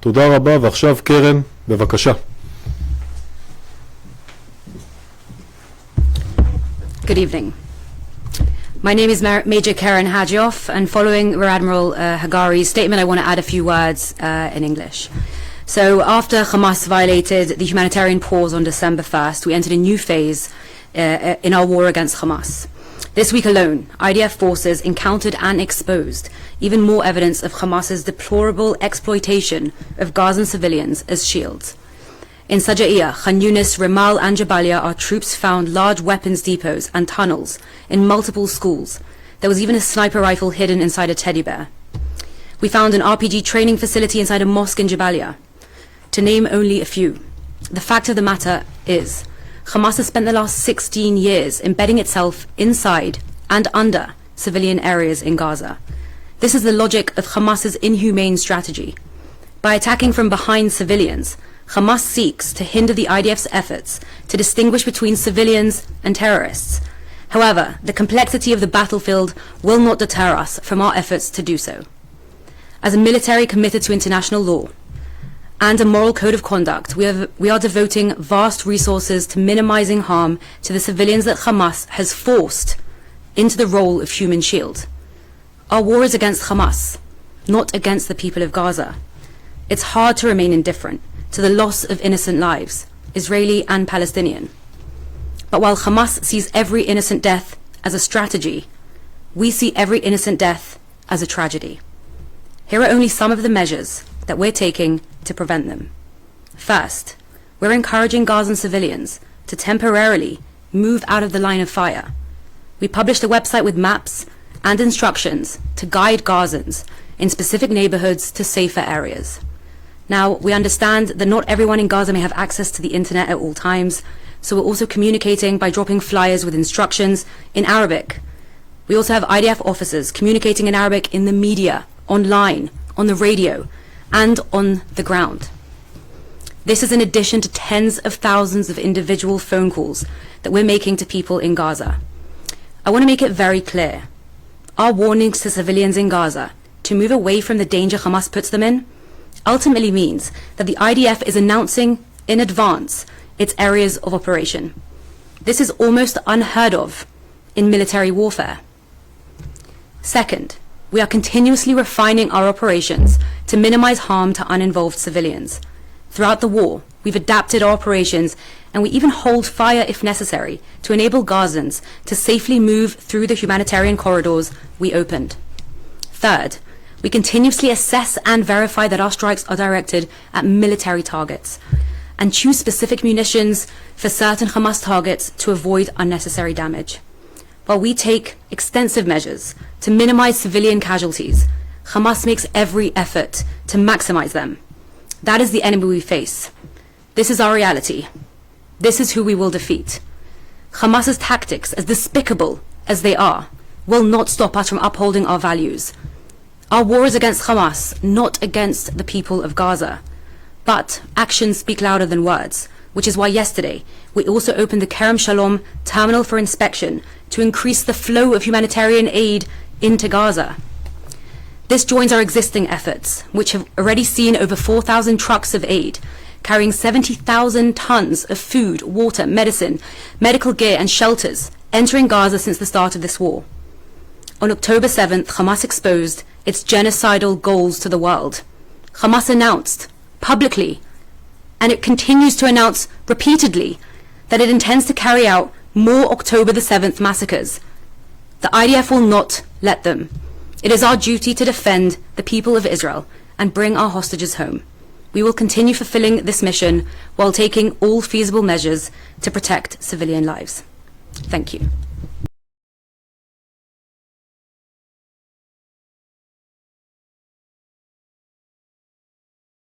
תודה רבה, ועכשיו קרן, בבקשה. Good evening. My name is Major Karen Hajioff, and following Rear Admiral Hagari's statement, I want to add a few words in English. So after Hamas violated the humanitarian pause on December 1st, we entered a new phase in our war against Hamas. This week alone, IDF forces encountered and exposed even more evidence of Hamas's deplorable exploitation of Gazan civilians as shields. In Saja'iyah, Khan Yunis, Ramal and Jabalia, our troops found large weapons depots and tunnels in multiple schools. There was even a sniper rifle hidden inside a teddy bear. We found an RPG training facility inside a mosque in Jabalia. To name only a few. The fact of the matter is, Hamas has spent the last 16 years embedding itself inside and under civilian areas in Gaza. This is the logic of Hamas's inhumane strategy. By attacking from behind civilians, Hamas seeks to hinder the IDF's efforts to distinguish between civilians and terrorists. However, the complexity of the battlefield will not deter us from our efforts to do so. As a military committed to international law and a moral code of conduct, we are devoting vast resources to minimizing harm to the civilians that Hamas has forced into the role of human shield. Our war is against Hamas, not against the people of Gaza. It's hard to remain indifferent to the loss of innocent lives, Israeli and Palestinian. But while Hamas sees every innocent death as a strategy, we see every innocent death as a tragedy. Here are only some of the measures that we're taking to prevent them. First, we're encouraging Gazan civilians to temporarily move out of the line of fire. We published a website with maps and instructions to guide Gazans in specific neighborhoods to safer areas. Now, we understand that not everyone in Gaza may have access to the internet at all times, so we're also communicating by dropping flyers with instructions in Arabic. We also have IDF officers communicating in Arabic in the media, online, on the radio, and on the ground. This is in addition to tens of thousands of individual phone calls that we're making to people in Gaza. I want to make it very clear. Our warnings to civilians in Gaza to move away from the danger Hamas puts them in ultimately means that the IDF is announcing in advance its areas of operation. This is almost unheard of in military warfare. Second, we are continuously refining our operations to minimize harm to uninvolved civilians. Throughout the war, we've adapted our operations, and we even hold fire if necessary to enable Gazans to safely move through the humanitarian corridors we opened. Third, we continuously assess and verify that our strikes are directed at military targets and choose specific munitions for certain Hamas targets to avoid unnecessary damage. While we take extensive measures to minimize civilian casualties, Hamas makes every effort to maximize them. That is the enemy we face. This is our reality. This is who we will defeat. Hamas's tactics, as despicable as they are, will not stop us from upholding our values. Our war is against Hamas, not against the people of Gaza. But actions speak louder than words, which is why yesterday we also opened the Kerem Shalom terminal for inspection to increase the flow of humanitarian aid into Gaza. This joins our existing efforts, which have already seen over 4,000 trucks of aid, carrying 70,000 tons of food, water, medicine, medical gear and shelters entering Gaza since the start of this war. On October 7th, Hamas exposed its genocidal goals to the world. Hamas announced publicly, and it continues to announce repeatedly, that it intends to carry out more October the 7th massacres. The IDF will not let them. It is our duty to defend the people of Israel and bring our hostages home. We will continue fulfilling this mission while taking all feasible measures to protect civilian lives. Thank you.